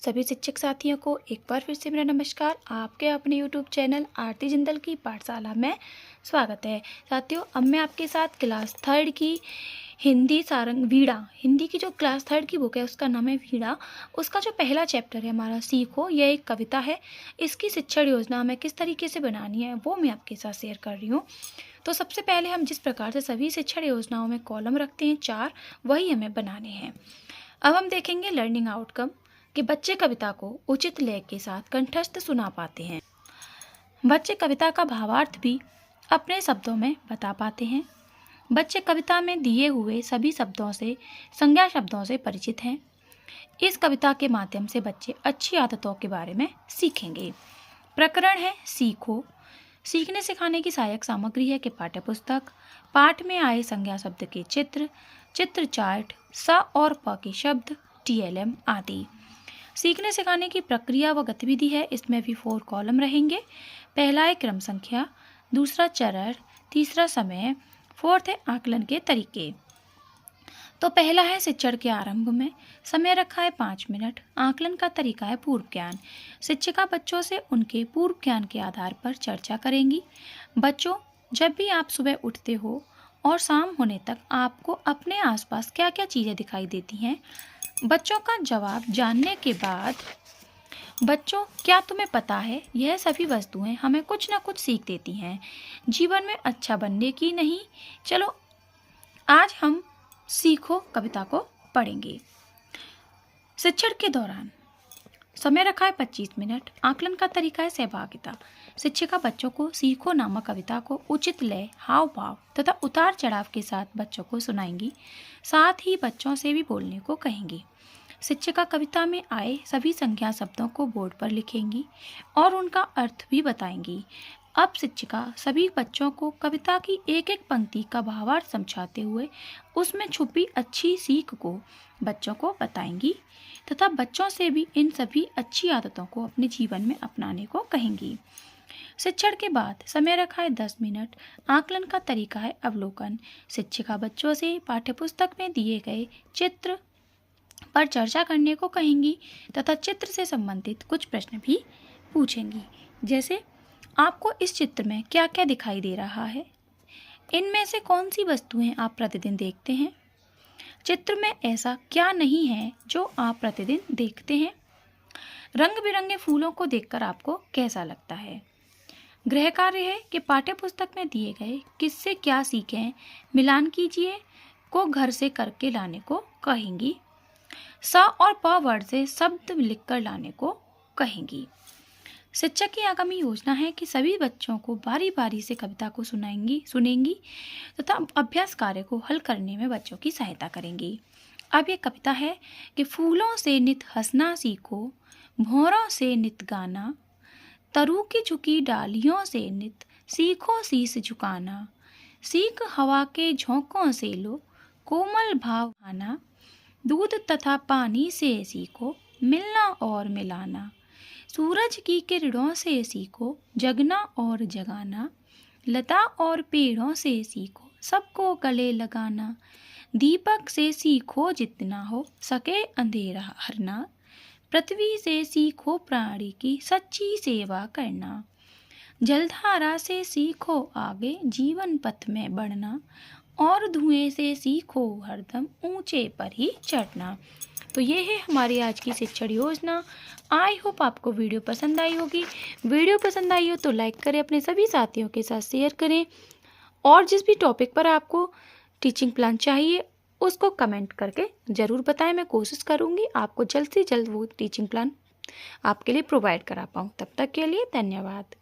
सभी शिक्षक साथियों को एक बार फिर से मेरा नमस्कार। आपके अपने YouTube चैनल आरती जिंदल की पाठशाला में स्वागत है। साथियों, अब मैं आपके साथ क्लास 3 की हिंदी सारंग वीणा, हिंदी की जो क्लास 3 की बुक है उसका नाम है वीणा। उसका जो पहला चैप्टर है हमारा सीखो, यह एक कविता है। इसकी शिक्षण योजना हमें किस तरीके से बनानी है वो मैं आपके साथ शेयर कर रही हूँ। तो सबसे पहले हम जिस प्रकार से सभी शिक्षण योजनाओं में कॉलम रखते हैं 4, वही हमें बनाने हैं। अब हम देखेंगे लर्निंग आउटकम कि बच्चे कविता को उचित लय के साथ कंठस्थ सुना पाते हैं। बच्चे कविता का भावार्थ भी अपने शब्दों में बता पाते हैं। बच्चे कविता में दिए हुए सभी शब्दों से, संज्ञा शब्दों से परिचित हैं। इस कविता के माध्यम से बच्चे अच्छी आदतों के बारे में सीखेंगे। प्रकरण है सीखो। सीखने सिखाने की सहायक सामग्री है कि पाठ्य पुस्तक, पाठ में आए संज्ञा शब्द के चित्र, चित्र चार्ट, स और प के शब्द, TLM आदि। सीखने सिखाने की प्रक्रिया व गतिविधि है। इसमें भी 4 कॉलम रहेंगे। पहला है क्रम संख्या, दूसरा चरण, तीसरा समय, 4th है आकलन के तरीके। तो पहला है शिक्षण के आरंभ में, समय रखा है 5 मिनट। आकलन का तरीका है पूर्व ज्ञान। शिक्षिका बच्चों से उनके पूर्व ज्ञान के आधार पर चर्चा करेंगी। बच्चों, जब भी आप सुबह उठते हो और शाम होने तक आपको अपने आसपास क्या क्या चीज़ें दिखाई देती हैं? बच्चों का जवाब जानने के बाद, बच्चों क्या तुम्हें पता है यह सभी वस्तुएं हमें कुछ ना कुछ सीख देती हैं, जीवन में अच्छा बनने की नहीं। चलो आज हम सीखो कविता को पढ़ेंगे। शिक्षण के दौरान समय रखा है 25 मिनट। आकलन का तरीका है सहभागिता। शिक्षिका बच्चों को सीखो नामक कविता को उचित लय, हाव भाव तथा उतार चढ़ाव के साथ बच्चों को सुनाएंगी। साथ ही बच्चों से भी बोलने को कहेंगी। शिक्षिका कविता में आए सभी संज्ञा शब्दों को बोर्ड पर लिखेंगी और उनका अर्थ भी बताएंगी। अब शिक्षिका सभी बच्चों को कविता की एक एक पंक्ति का भावार्थ समझाते हुए उसमें छुपी अच्छी सीख को बच्चों को बताएंगी तथा बच्चों से भी इन सभी अच्छी आदतों को अपने जीवन में अपनाने को कहेंगी। शिक्षण के बाद समय रखा है 10 मिनट। आकलन का तरीका है अवलोकन। शिक्षिका बच्चों से पाठ्यपुस्तक में दिए गए चित्र पर चर्चा करने को कहेंगी तथा चित्र से संबंधित कुछ प्रश्न भी पूछेंगी, जैसे आपको इस चित्र में क्या क्या दिखाई दे रहा है? इनमें से कौन सी वस्तुएं आप प्रतिदिन देखते हैं? चित्र में ऐसा क्या नहीं है जो आप प्रतिदिन देखते हैं? रंग बिरंगे फूलों को देखकर आपको कैसा लगता है? गृह कार्य है कि पाठ्यपुस्तक में दिए गए किससे क्या सीखें, मिलान कीजिए को घर से करके लाने को कहेंगी। स और प वर्ड से शब्द लिखकर लाने को कहेंगी। शिक्षक की आगामी योजना है कि सभी बच्चों को बारी बारी से कविता को सुनेंगी तथा अभ्यास कार्य को हल करने में बच्चों की सहायता करेंगी। अब ये कविता है कि फूलों से नित हंसना सीखो, भौरों से नित गाना, तरु की झुकी डालियों से नित सीखो शीश झुकाना, सीख हवा के झोंकों से लो कोमल भाव आना, दूध तथा पानी से सीखो मिलना और मिलाना, सूरज की किरणों से सीखो जगना और जगाना, लता और पेड़ों से सीखो सबको गले लगाना, दीपक से सीखो जितना हो सके अंधेरा हरना, पृथ्वी से सीखो प्राणी की सच्ची सेवा करना, जलधारा से सीखो आगे जीवन पथ में बढ़ना, और धुएं से सीखो हरदम ऊंचे पर ही चढ़ना। तो ये है हमारी आज की शिक्षण योजना। आई होप आपको वीडियो पसंद आई होगी। वीडियो पसंद आई हो तो लाइक करें, अपने सभी साथियों के साथ शेयर करें और जिस भी टॉपिक पर आपको टीचिंग प्लान चाहिए उसको कमेंट करके ज़रूर बताएं। मैं कोशिश करूँगी आपको जल्द से जल्द वो टीचिंग प्लान आपके लिए प्रोवाइड करा पाऊँ। तब तक के लिए धन्यवाद।